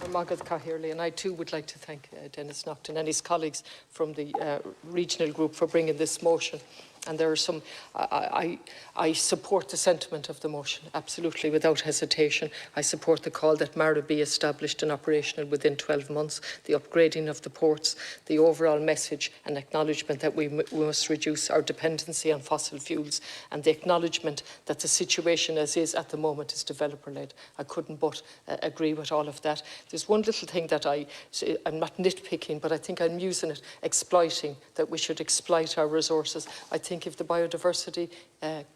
Magad Cahirley, and I too would like to thank Dennis Naughton and his colleagues from the regional group for bringing this motion. And there are some, I support the sentiment of the motion, absolutely, without hesitation. I support the call that MARA be established and operational within 12 months, the upgrading of the ports, the overall message and acknowledgement that we must reduce our dependency on fossil fuels, and the acknowledgement that the situation as is at the moment is developer-led. I couldn't but agree with all of that. There's one little thing that I'm not nitpicking, but I think I'm using it, exploiting, that we should exploit our resources. I think if the biodiversity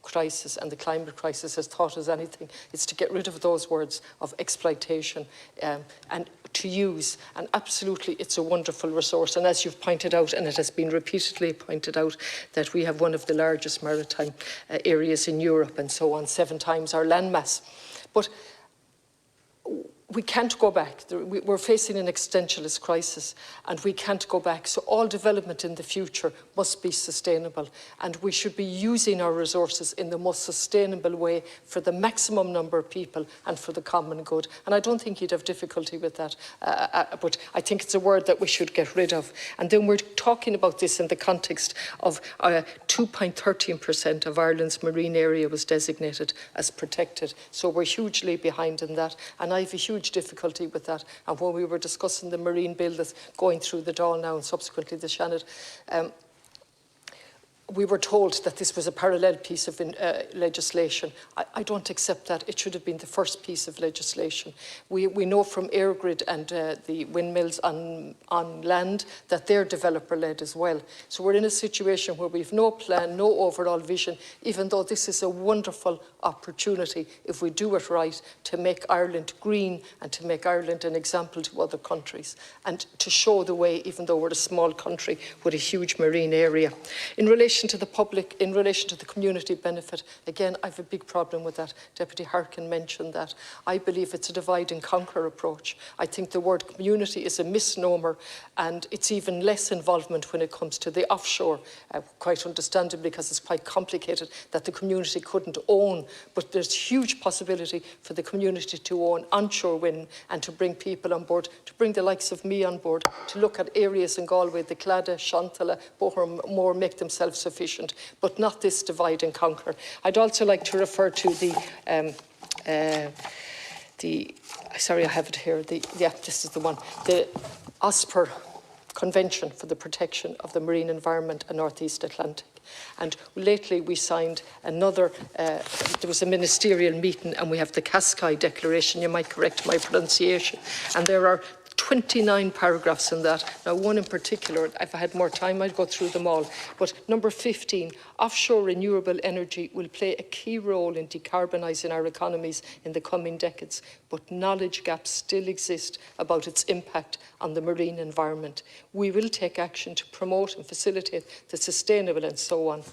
crisis and the climate crisis has taught us anything, it's to get rid of those words of exploitation and to use. And absolutely, it's a wonderful resource. And as you've pointed out, and it has been repeatedly pointed out, that we have one of the largest maritime areas in Europe and so on, 7 times our landmass. But we can't go back. We're facing an existentialist crisis and we can't go back. So all development in the future must be sustainable, and we should be using our resources in the most sustainable way for the maximum number of people and for the common good. And I don't think you'd have difficulty with that, but I think it's a word that we should get rid of. And then we're talking about this in the context of 2.13% of Ireland's marine area was designated as protected. So we're hugely behind in that, and I have a huge difficulty with that. And when we were discussing the marine bill that's going through the Dáil now and subsequently the Seanad, we were told that this was a parallel piece of legislation. I don't accept that. It should have been the first piece of legislation. We know from Airgrid and the windmills on land that they're developer-led as well. So we're in a situation where we've no plan, no overall vision, even though this is a wonderful opportunity, if we do it right, to make Ireland green and to make Ireland an example to other countries and to show the way, even though we're a small country with a huge marine area. In relation to the public, in relation to the community benefit, again, I have a big problem with that. Deputy Harkin mentioned that. I believe it's a divide and conquer approach. I think the word community is a misnomer, and it's even less involvement when it comes to the offshore, quite understandably, because it's quite complicated that the community couldn't own, but there's huge possibility for the community to own onshore wind and to bring people on board, to bring the likes of me on board, to look at areas in Galway, the Claddagh, Shontala, Bohermore, make themselves sufficient, but not this divide and conquer. I'd also like to refer to sorry, I have it here, this is the one, the OSPAR Convention for the Protection of the Marine Environment and North East Atlantic. And lately we signed another, there was a ministerial meeting, and we have the Cascais Declaration, you might correct my pronunciation, and there are 29 paragraphs in that. Now, one in particular, if I had more time, I'd go through them all. But number 15, offshore renewable energy will play a key role in decarbonising our economies in the coming decades, but knowledge gaps still exist about its impact on the marine environment. We will take action to promote and facilitate the sustainable and so on.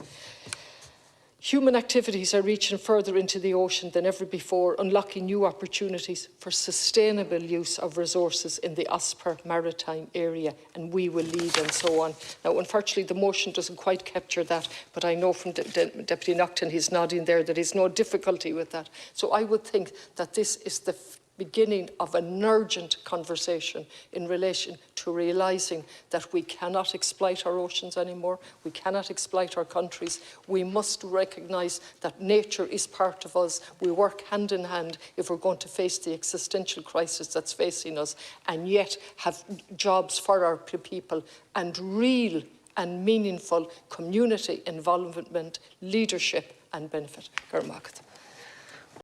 Human activities are reaching further into the ocean than ever before, unlocking new opportunities for sustainable use of resources in the OSPAR maritime area, and we will lead and so on. Now, unfortunately, the motion doesn't quite capture that, but I know from Deputy Naughton, he's nodding there, that there's no difficulty with that. So I would think that this is the beginning of an urgent conversation in relation to realising that we cannot exploit our oceans anymore, we cannot exploit our countries. We must recognise that nature is part of us. We work hand in hand if we're going to face the existential crisis that's facing us, and yet have jobs for our people and real and meaningful community involvement, leadership and benefit. Garmagad.